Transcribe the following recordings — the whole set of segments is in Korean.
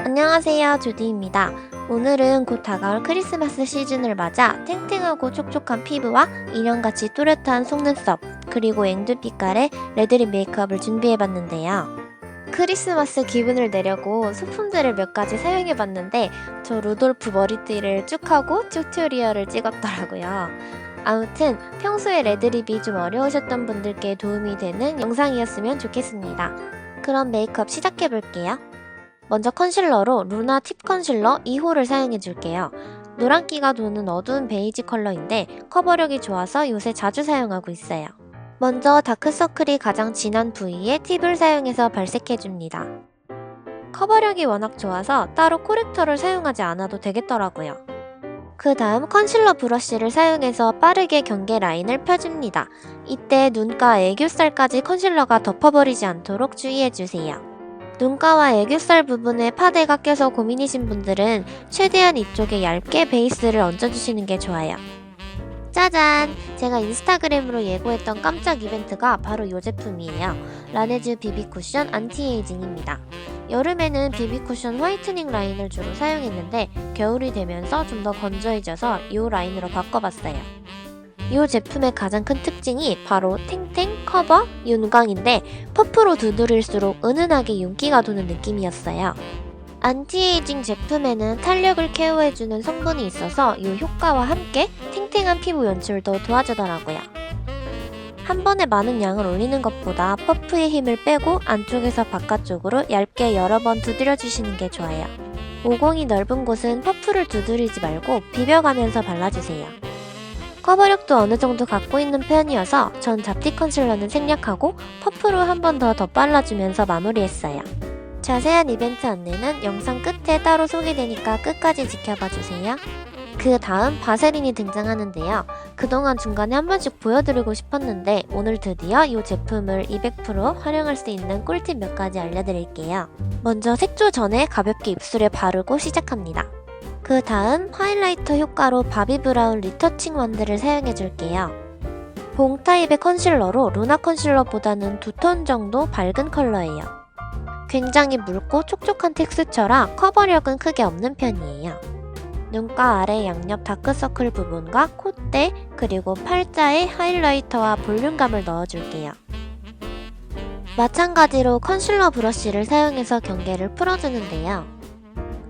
안녕하세요, 주디입니다. 오늘은 곧 다가올 크리스마스 시즌을 맞아 탱탱하고 촉촉한 피부와 인형같이 또렷한 속눈썹, 그리고 앵두빛깔의 레드립 메이크업을 준비해봤는데요. 크리스마스 기분을 내려고 소품들을 몇 가지 사용해봤는데 저 루돌프 머리띠를 쭉 하고 튜토리얼을 찍었더라고요. 아무튼 평소에 레드립이 좀 어려우셨던 분들께 도움이 되는 영상이었으면 좋겠습니다. 그럼 메이크업 시작해볼게요. 먼저 컨실러로 루나 팁 컨실러 2호를 사용해줄게요. 노란기가 도는 어두운 베이지 컬러인데 커버력이 좋아서 요새 자주 사용하고 있어요. 먼저 다크서클이 가장 진한 부위에 팁을 사용해서 발색해줍니다. 커버력이 워낙 좋아서 따로 코렉터를 사용하지 않아도 되겠더라고요. 그 다음 컨실러 브러쉬를 사용해서 빠르게 경계 라인을 펴줍니다. 이때 눈가 애교살까지 컨실러가 덮어버리지 않도록 주의해주세요. 눈가와 애교살 부분에 파데가 껴서 고민이신 분들은 최대한 이쪽에 얇게 베이스를 얹어주시는 게 좋아요. 짜잔! 제가 인스타그램으로 예고했던 깜짝 이벤트가 바로 이 제품이에요. 라네즈 비비 쿠션 안티에이징입니다. 여름에는 비비 쿠션 화이트닝 라인을 주로 사용했는데 겨울이 되면서 좀 더 건조해져서 이 라인으로 바꿔봤어요. 이 제품의 가장 큰 특징이 바로 탱탱 커버 윤광인데 퍼프로 두드릴수록 은은하게 윤기가 도는 느낌이었어요. 안티에이징 제품에는 탄력을 케어해주는 성분이 있어서 이 효과와 함께 탱탱한 피부 연출도 도와주더라고요. 한 번에 많은 양을 올리는 것보다 퍼프의 힘을 빼고 안쪽에서 바깥쪽으로 얇게 여러 번 두드려주시는 게 좋아요. 모공이 넓은 곳은 퍼프를 두드리지 말고 비벼가면서 발라주세요. 커버력도 어느 정도 갖고 있는 편이어서 전 잡티 컨실러는 생략하고 퍼프로 한 번 더 덧발라주면서 마무리했어요. 자세한 이벤트 안내는 영상 끝에 따로 소개되니까 끝까지 지켜봐주세요. 그 다음 바세린이 등장하는데요. 그동안 중간에 한 번씩 보여드리고 싶었는데 오늘 드디어 이 제품을 200% 활용할 수 있는 꿀팁 몇 가지 알려드릴게요. 먼저 색조 전에 가볍게 입술에 바르고 시작합니다. 그 다음 하이라이터 효과로 바비브라운 리터칭 원드를 사용해줄게요. 봉 타입의 컨실러로 루나 컨실러보다는 2톤 정도 밝은 컬러예요. 굉장히 묽고 촉촉한 텍스처라 커버력은 크게 없는 편이에요. 눈가 아래 양옆 다크서클 부분과 콧대 그리고 팔자에 하이라이터와 볼륨감을 넣어줄게요. 마찬가지로 컨실러 브러쉬를 사용해서 경계를 풀어주는데요.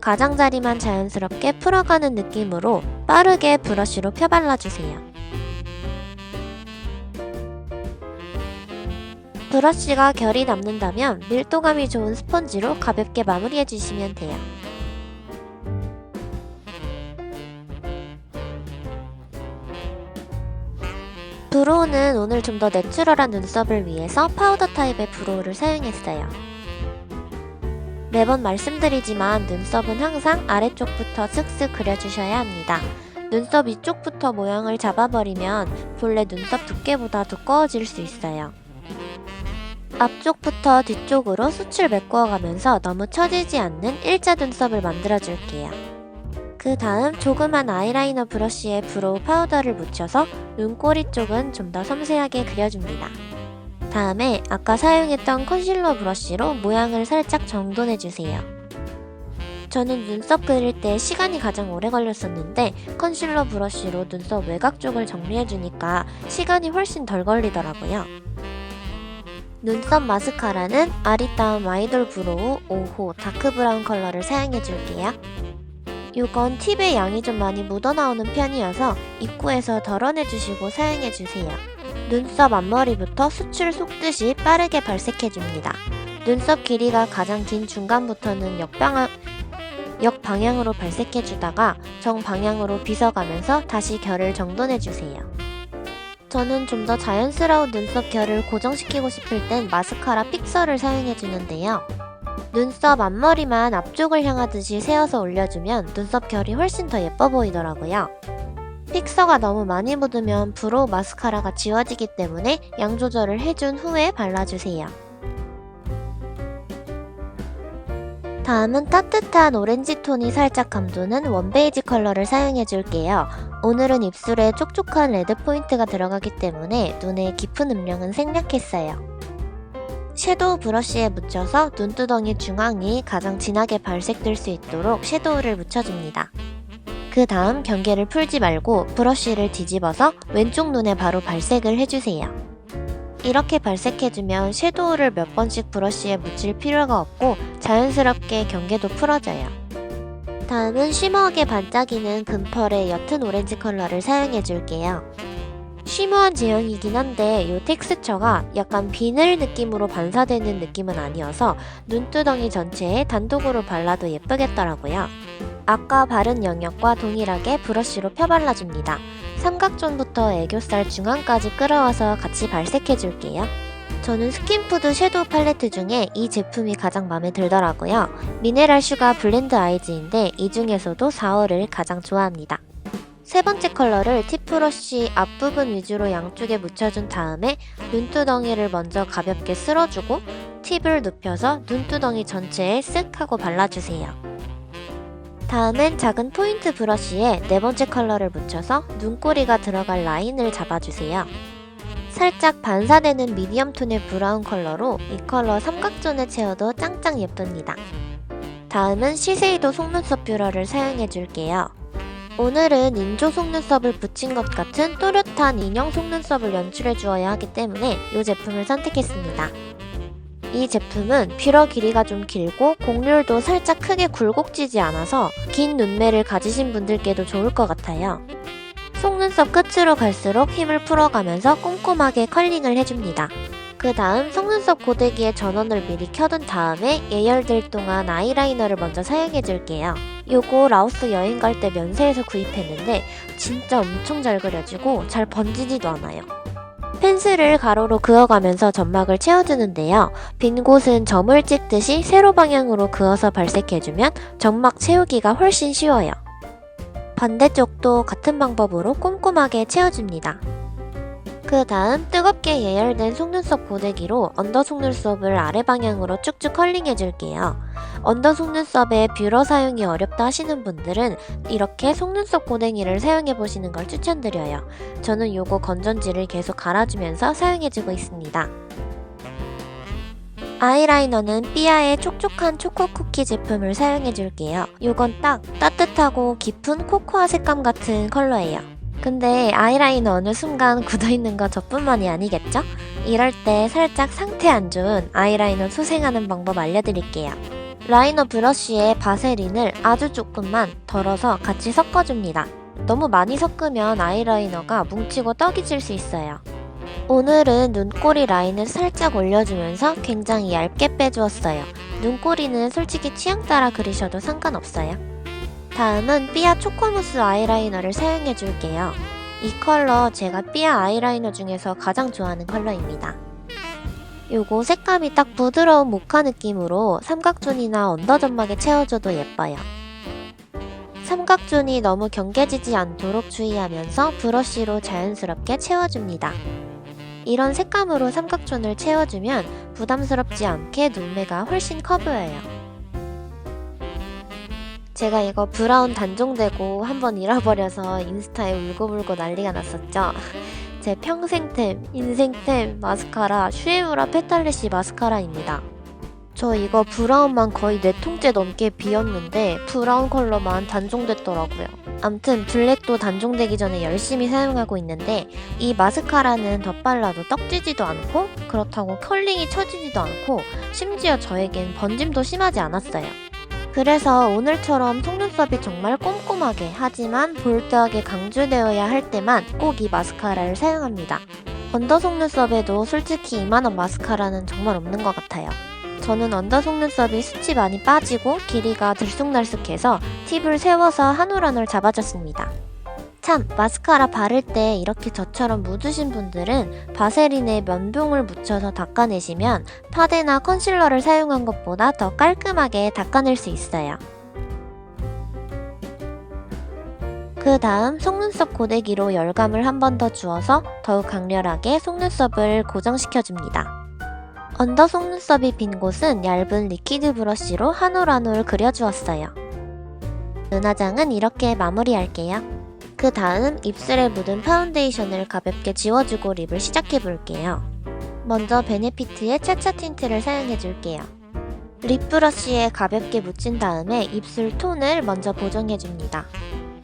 가장자리만 자연스럽게 풀어가는 느낌으로 빠르게 브러쉬로 펴발라주세요. 브러쉬가 결이 남는다면 밀도감이 좋은 스펀지로 가볍게 마무리해주시면 돼요. 브로우는 오늘 좀 더 내추럴한 눈썹을 위해서 파우더 타입의 브로우를 사용했어요. 매번 말씀드리지만 눈썹은 항상 아래쪽부터 슥슥 그려주셔야 합니다. 눈썹 위쪽부터 모양을 잡아버리면 본래 눈썹 두께보다 두꺼워질 수 있어요. 앞쪽부터 뒤쪽으로 숱을 메꾸어가면서 너무 처지지 않는 일자 눈썹을 만들어줄게요. 그 다음 조그만 아이라이너 브러쉬에 브로우 파우더를 묻혀서 눈꼬리 쪽은 좀 더 섬세하게 그려줍니다. 다음에 아까 사용했던 컨실러 브러쉬로 모양을 살짝 정돈해주세요. 저는 눈썹 그릴 때 시간이 가장 오래 걸렸었는데 컨실러 브러쉬로 눈썹 외곽 쪽을 정리해주니까 시간이 훨씬 덜 걸리더라고요. 눈썹 마스카라는 아리따움 아이돌 브로우 5호 다크 브라운 컬러를 사용해줄게요. 이건 팁의 양이 좀 많이 묻어나오는 편이어서 입구에서 덜어내주시고 사용해주세요. 눈썹 앞머리부터 숱을 속듯이 빠르게 발색해줍니다. 눈썹 길이가 가장 긴 중간부터는 역방향으로 발색해주다가 정방향으로 빗어가면서 다시 결을 정돈해주세요. 저는 좀 더 자연스러운 눈썹 결을 고정시키고 싶을 땐 마스카라 픽서를 사용해주는데요. 눈썹 앞머리만 앞쪽을 향하듯이 세워서 올려주면 눈썹 결이 훨씬 더 예뻐 보이더라고요. 픽서가 너무 많이 묻으면 브로우 마스카라가 지워지기 때문에 양 조절을 해준 후에 발라주세요. 다음은 따뜻한 오렌지 톤이 살짝 감도는 원베이지 컬러를 사용해줄게요. 오늘은 입술에 촉촉한 레드 포인트가 들어가기 때문에 눈에 깊은 음영은 생략했어요. 섀도우 브러쉬에 묻혀서 눈두덩이 중앙이 가장 진하게 발색될 수 있도록 섀도우를 묻혀줍니다. 그 다음 경계를 풀지 말고 브러쉬를 뒤집어서 왼쪽 눈에 바로 발색을 해주세요. 이렇게 발색해주면 섀도우를 몇 번씩 브러쉬에 묻힐 필요가 없고 자연스럽게 경계도 풀어져요. 다음은 쉬머하게 반짝이는 금펄의 옅은 오렌지 컬러를 사용해줄게요. 쉬머한 제형이긴 한데 이 텍스처가 약간 비늘 느낌으로 반사되는 느낌은 아니어서 눈두덩이 전체에 단독으로 발라도 예쁘겠더라고요. 아까 바른 영역과 동일하게 브러쉬로 펴발라줍니다. 삼각존부터 애교살 중앙까지 끌어와서 같이 발색해줄게요. 저는 스킨푸드 섀도우 팔레트 중에 이 제품이 가장 마음에 들더라고요. 미네랄 슈가 블렌드 아이즈인데 이 중에서도 4호를 가장 좋아합니다. 세 번째 컬러를 팁 브러쉬 앞부분 위주로 양쪽에 묻혀준 다음에 눈두덩이를 먼저 가볍게 쓸어주고 팁을 눕혀서 눈두덩이 전체에 쓱 하고 발라주세요. 다음엔 작은 포인트 브러쉬에 네 번째 컬러를 묻혀서 눈꼬리가 들어갈 라인을 잡아주세요. 살짝 반사되는 미디엄 톤의 브라운 컬러로 이 컬러 삼각존에 채워도 짱짱 예쁩니다. 다음은 시세이도 속눈썹 뷰러를 사용해줄게요. 오늘은 인조 속눈썹을 붙인 것 같은 또렷한 인형 속눈썹을 연출해 주어야 하기 때문에 이 제품을 선택했습니다. 이 제품은 뷰러 길이가 좀 길고 곡률도 살짝 크게 굴곡지지 않아서 긴 눈매를 가지신 분들께도 좋을 것 같아요. 속눈썹 끝으로 갈수록 힘을 풀어가면서 꼼꼼하게 컬링을 해줍니다. 그 다음 속눈썹 고데기에 전원을 미리 켜둔 다음에 예열될 동안 아이라이너를 먼저 사용해줄게요. 요거 라오스 여행 갈 때 면세에서 구입했는데 진짜 엄청 잘 그려지고 잘 번지지도 않아요. 펜슬을 가로로 그어가면서 점막을 채워주는데요. 빈 곳은 점을 찍듯이 세로 방향으로 그어서 발색해주면 점막 채우기가 훨씬 쉬워요. 반대쪽도 같은 방법으로 꼼꼼하게 채워줍니다. 그 다음 뜨겁게 예열된 속눈썹 고데기로 언더 속눈썹을 아래 방향으로 쭉쭉 컬링해줄게요. 언더 속눈썹에 뷰러 사용이 어렵다 하시는 분들은 이렇게 속눈썹 고데기를 사용해보시는 걸 추천드려요. 저는 요거 건전지를 계속 갈아주면서 사용해주고 있습니다. 아이라이너는 삐아의 촉촉한 초코쿠키 제품을 사용해줄게요. 요건 딱 따뜻하고 깊은 코코아 색감 같은 컬러예요. 근데 아이라이너 어느 순간 굳어있는 거 저뿐만이 아니겠죠? 이럴 때 살짝 상태 안 좋은 아이라이너 소생하는 방법 알려드릴게요. 라이너 브러쉬에 바세린을 아주 조금만 덜어서 같이 섞어줍니다. 너무 많이 섞으면 아이라이너가 뭉치고 떡이 질 수 있어요. 오늘은 눈꼬리 라인을 살짝 올려주면서 굉장히 얇게 빼주었어요. 눈꼬리는 솔직히 취향 따라 그리셔도 상관없어요. 다음은 삐아 초코무스 아이라이너를 사용해줄게요. 이 컬러 제가 삐아 아이라이너 중에서 가장 좋아하는 컬러입니다. 요거 색감이 딱 부드러운 모카 느낌으로 삼각존이나 언더점막에 채워줘도 예뻐요. 삼각존이 너무 경계지지 않도록 주의하면서 브러쉬로 자연스럽게 채워줍니다. 이런 색감으로 삼각존을 채워주면 부담스럽지 않게 눈매가 훨씬 커 보여요. 제가 이거 브라운 단종되고 한번 잃어버려서 인스타에 울고불고 난리가 났었죠. 제 평생템, 인생템 마스카라 슈에무라 페탈리시 마스카라입니다. 저 이거 브라운만 거의 4통째 넘게 비웠는데 브라운 컬러만 단종됐더라고요. 암튼 블랙도 단종되기 전에 열심히 사용하고 있는데 이 마스카라는 덧발라도 떡지지도 않고 그렇다고 컬링이 처지지도 않고 심지어 저에겐 번짐도 심하지 않았어요. 그래서 오늘처럼 속눈썹이 정말 꼼꼼하게 하지만 볼드하게 강조되어야 할 때만 꼭 이 마스카라를 사용합니다. 언더 속눈썹에도 솔직히 이만한 마스카라는 정말 없는 것 같아요. 저는 언더 속눈썹이 숱이 많이 빠지고 길이가 들쑥날쑥해서 팁을 세워서 한 올 한 올 잡아줬습니다. 참, 마스카라 바를 때 이렇게 저처럼 묻으신 분들은 바세린에 면봉을 묻혀서 닦아내시면 파데나 컨실러를 사용한 것보다 더 깔끔하게 닦아낼 수 있어요. 그 다음 속눈썹 고데기로 열감을 한 번 더 주어서 더욱 강렬하게 속눈썹을 고정시켜줍니다. 언더 속눈썹이 빈 곳은 얇은 리퀴드 브러쉬로 한 올 한 올 그려주었어요. 눈화장은 이렇게 마무리할게요. 그 다음 입술에 묻은 파운데이션을 가볍게 지워주고 립을 시작해볼게요. 먼저 베네피트의 차차 틴트를 사용해줄게요. 립 브러쉬에 가볍게 묻힌 다음에 입술 톤을 먼저 보정해줍니다.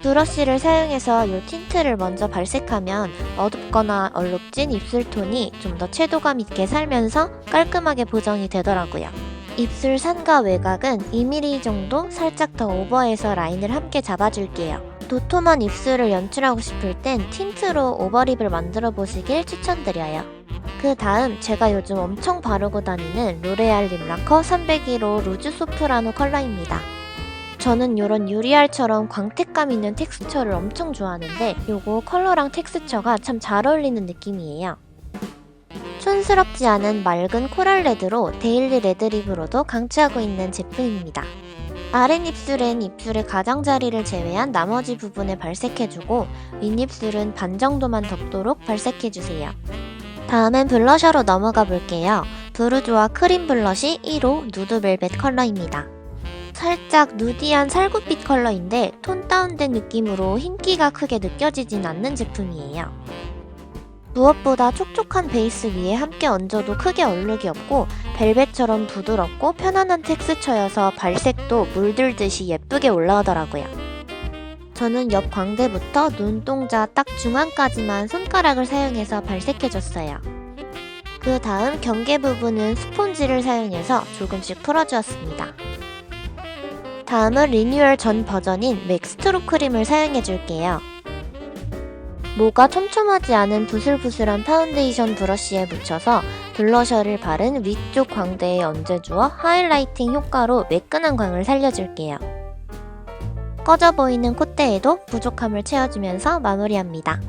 브러쉬를 사용해서 이 틴트를 먼저 발색하면 어둡거나 얼룩진 입술 톤이 좀 더 채도감 있게 살면서 깔끔하게 보정이 되더라고요. 입술 산과 외곽은 2mm 정도 살짝 더 오버해서 라인을 함께 잡아줄게요. 도톰한 입술을 연출하고 싶을 땐 틴트로 오버립을 만들어 보시길 추천드려요. 그 다음 제가 요즘 엄청 바르고 다니는 로레알 립라커 301호 루즈 소프라노 컬러입니다. 저는 이런 유리알처럼 광택감 있는 텍스처를 엄청 좋아하는데 요거 컬러랑 텍스처가 참 잘 어울리는 느낌이에요. 촌스럽지 않은 맑은 코랄 레드로 데일리 레드립으로도 강추하고 있는 제품입니다. 아랫입술엔 입술의 가장자리를 제외한 나머지 부분에 발색해주고 윗입술은 반 정도만 덮도록 발색해주세요. 다음엔 블러셔로 넘어가 볼게요. 브루조아 크림 블러쉬 1호 누드벨벳 컬러입니다. 살짝 누디한 살구빛 컬러인데 톤 다운된 느낌으로 흰기가 크게 느껴지진 않는 제품이에요. 무엇보다 촉촉한 베이스 위에 함께 얹어도 크게 얼룩이 없고 벨벳처럼 부드럽고 편안한 텍스처여서 발색도 물들듯이 예쁘게 올라오더라고요. 저는 옆 광대부터 눈동자 딱 중앙까지만 손가락을 사용해서 발색해줬어요. 그 다음 경계 부분은 스폰지를 사용해서 조금씩 풀어주었습니다. 다음은 리뉴얼 전 버전인 맥스트로 크림을 사용해줄게요. 모가 촘촘하지 않은 부슬부슬한 파운데이션 브러쉬에 묻혀서 블러셔를 바른 위쪽 광대에 얹어주어 하이라이팅 효과로 매끈한 광을 살려줄게요. 꺼져 보이는 콧대에도 부족함을 채워주면서 마무리합니다.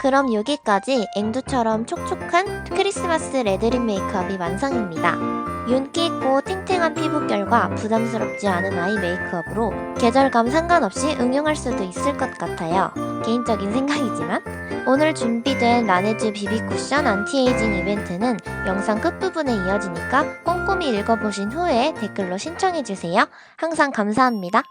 그럼 여기까지 앵두처럼 촉촉한 크리스마스 레드립 메이크업이 완성입니다. 윤기 있고 탱탱한 피부결과 부담스럽지 않은 아이 메이크업으로 계절감 상관없이 응용할 수도 있을 것 같아요. 개인적인 생각이지만 오늘 준비된 라네즈 비비 쿠션 안티에이징 이벤트는 영상 끝부분에 이어지니까 꼼꼼히 읽어보신 후에 댓글로 신청해주세요. 항상 감사합니다.